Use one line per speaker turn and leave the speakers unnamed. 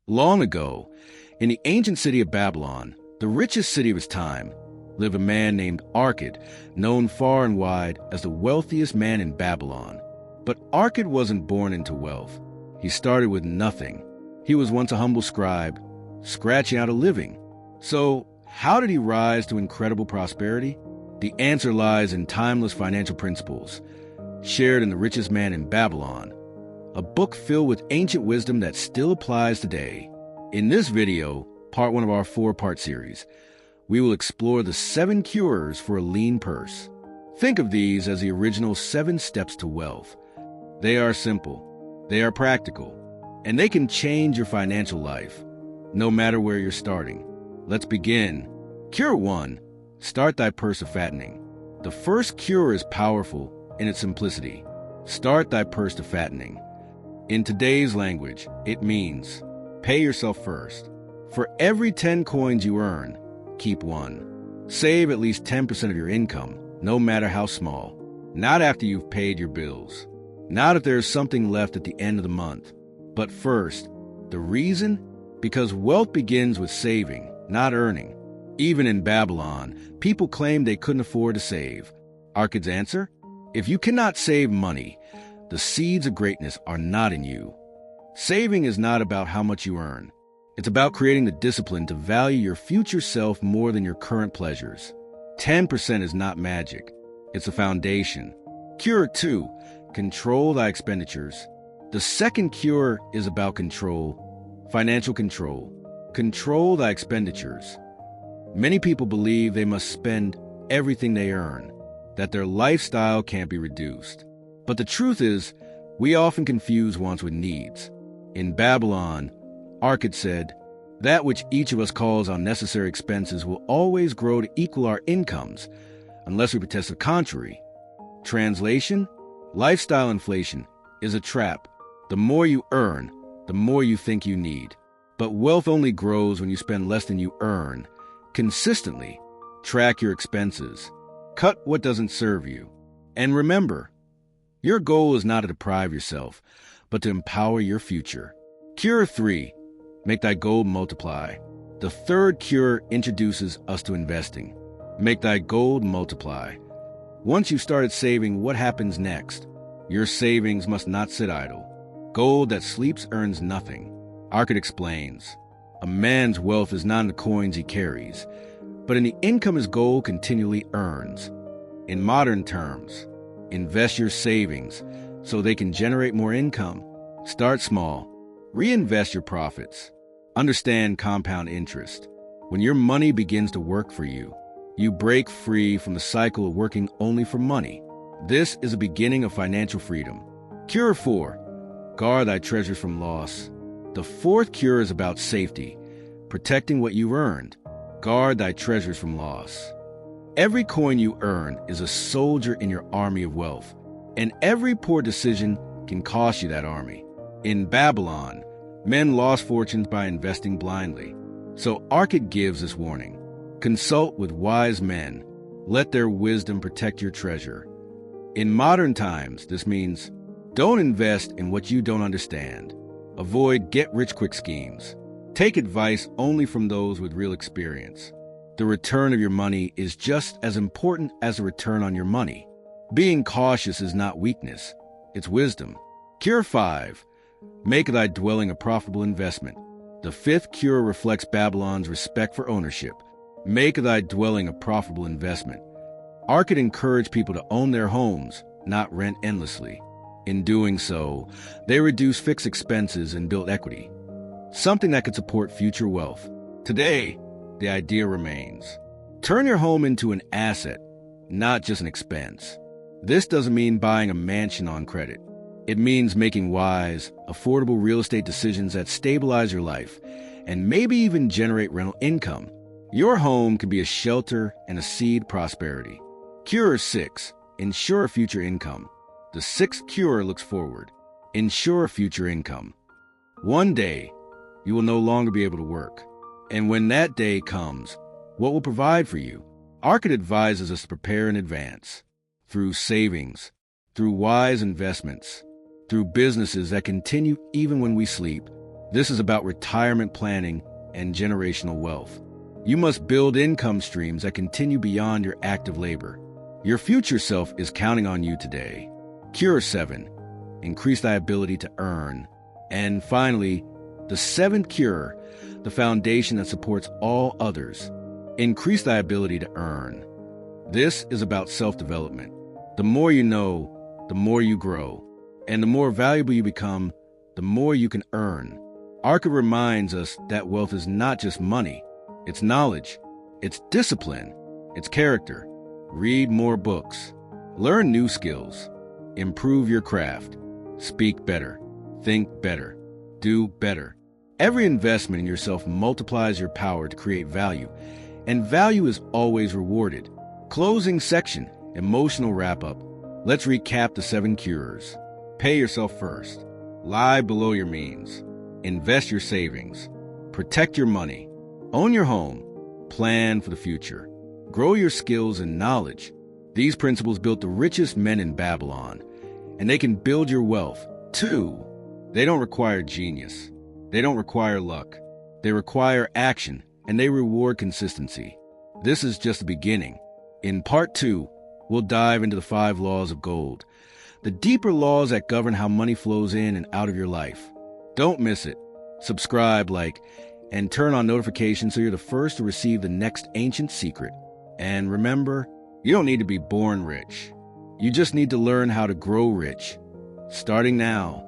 Long ago, in the ancient city of Babylon, the richest city of his time, lived a man named Arkad, known far and wide as the wealthiest man in Babylon. But Arkad wasn't born into wealth. He started with nothing. He was once a humble scribe, scratching out a living. So, how did he rise to incredible prosperity? The answer lies in timeless financial principles, shared in The Richest Man in Babylon, a book filled with ancient wisdom that still applies today. In this video, part 1 of our 4-part series, we will explore the 7 cures for a lean purse. Think of these as the original 7 steps to wealth. They are simple, they are practical, and they can change your financial life, no matter where you're starting. Let's begin. Cure 1. Start thy purse of fattening. The first cure is powerful in its simplicity. Start thy purse to fattening. In today's language, it means pay yourself first. For every 10 coins you earn, keep 1. Save at least 10% of your income, no matter how small. Not after you've paid your bills. Not if there's something left at the end of the month. But first. The reason? Because wealth begins with saving, not earning. Even in Babylon, people claimed they couldn't afford to save. Arkad's answer? If you cannot save money, the seeds of greatness are not in you. Saving is not about how much you earn. It's about creating the discipline to value your future self more than your current pleasures. 10% is not magic. It's a foundation. Cure 2. Control thy expenditures. The second cure is about control. Financial control. Control thy expenditures. Many people believe they must spend everything they earn, that their lifestyle can't be reduced. But the truth is, we often confuse wants with needs. In Babylon, Arkad said, that which each of us calls unnecessary expenses will always grow to equal our incomes, unless we protest the contrary. Translation? Lifestyle inflation is a trap. The more you earn, the more you think you need. But wealth only grows when you spend less than you earn. Consistently, track your expenses. Cut what doesn't serve you. And remember, your goal is not to deprive yourself, but to empower your future. Cure 3. Make thy gold multiply. The third cure introduces us to investing. Make thy gold multiply. Once you've started saving, what happens next? Your savings must not sit idle. Gold that sleeps earns nothing. Arkad explains, a man's wealth is not in the coins he carries, but in the income his gold continually earns. In modern terms, invest your savings so they can generate more income. Start small. Reinvest your profits. Understand compound interest. When your money begins to work for you, you break free from the cycle of working only for money. This is the beginning of financial freedom. Cure 4. Guard thy treasures from loss. The fourth cure is about safety, protecting what you've earned. Guard thy treasures from loss. Every coin you earn is a soldier in your army of wealth, and every poor decision can cost you that army. In Babylon, men lost fortunes by investing blindly. So Arkad gives this warning. Consult with wise men. Let their wisdom protect your treasure. In modern times, this means don't invest in what you don't understand. Avoid get-rich-quick schemes. Take advice only from those with real experience. The return of your money is just as important as the return on your money. Being cautious is not weakness, it's wisdom. Cure 5. Make thy dwelling a profitable investment. The fifth cure reflects Babylon's respect for ownership. Make thy dwelling a profitable investment. Arkad encouraged people to own their homes, not rent endlessly. In doing so, they reduce fixed expenses and build equity, something that could support future wealth. Today, the idea remains. Turn your home into an asset, not just an expense. This doesn't mean buying a mansion on credit. It means making wise, affordable real estate decisions that stabilize your life and maybe even generate rental income. Your home can be a shelter and a seed prosperity. Cure 6. Ensure future income. The sixth cure looks forward. Ensure future income. One day, you will no longer be able to work. And when that day comes, what will provide for you? Arkad advises us to prepare in advance. Through savings, through wise investments, through businesses that continue even when we sleep. This is about retirement planning and generational wealth. You must build income streams that continue beyond your active labor. Your future self is counting on you today. Cure 7. Increase thy ability to earn. And finally, the 7th cure, the foundation that supports all others. Increase thy ability to earn. This is about self-development. The more you know, the more you grow. And the more valuable you become, the more you can earn. Arca reminds us that wealth is not just money. It's knowledge. It's discipline. It's character. Read more books. Learn new skills. Improve your craft. Speak better. Think better. Do better. Every investment in yourself multiplies your power to create value, and value is always rewarded. Closing section, emotional wrap-up. Let's recap the 7 cures. Pay yourself first. Lie below your means. Invest your savings. Protect your money. Own your home. Plan for the future. Grow your skills and knowledge. These principles built the richest men in Babylon, and they can build your wealth, too. They don't require genius. They don't require luck. They require action, and they reward consistency. This is just the beginning. In part 2, we'll dive into the 5 laws of gold, the deeper laws that govern how money flows in and out of your life. Don't miss it. Subscribe, like, and turn on notifications so you're the first to receive the next ancient secret. And remember, you don't need to be born rich. You just need to learn how to grow rich. Starting now.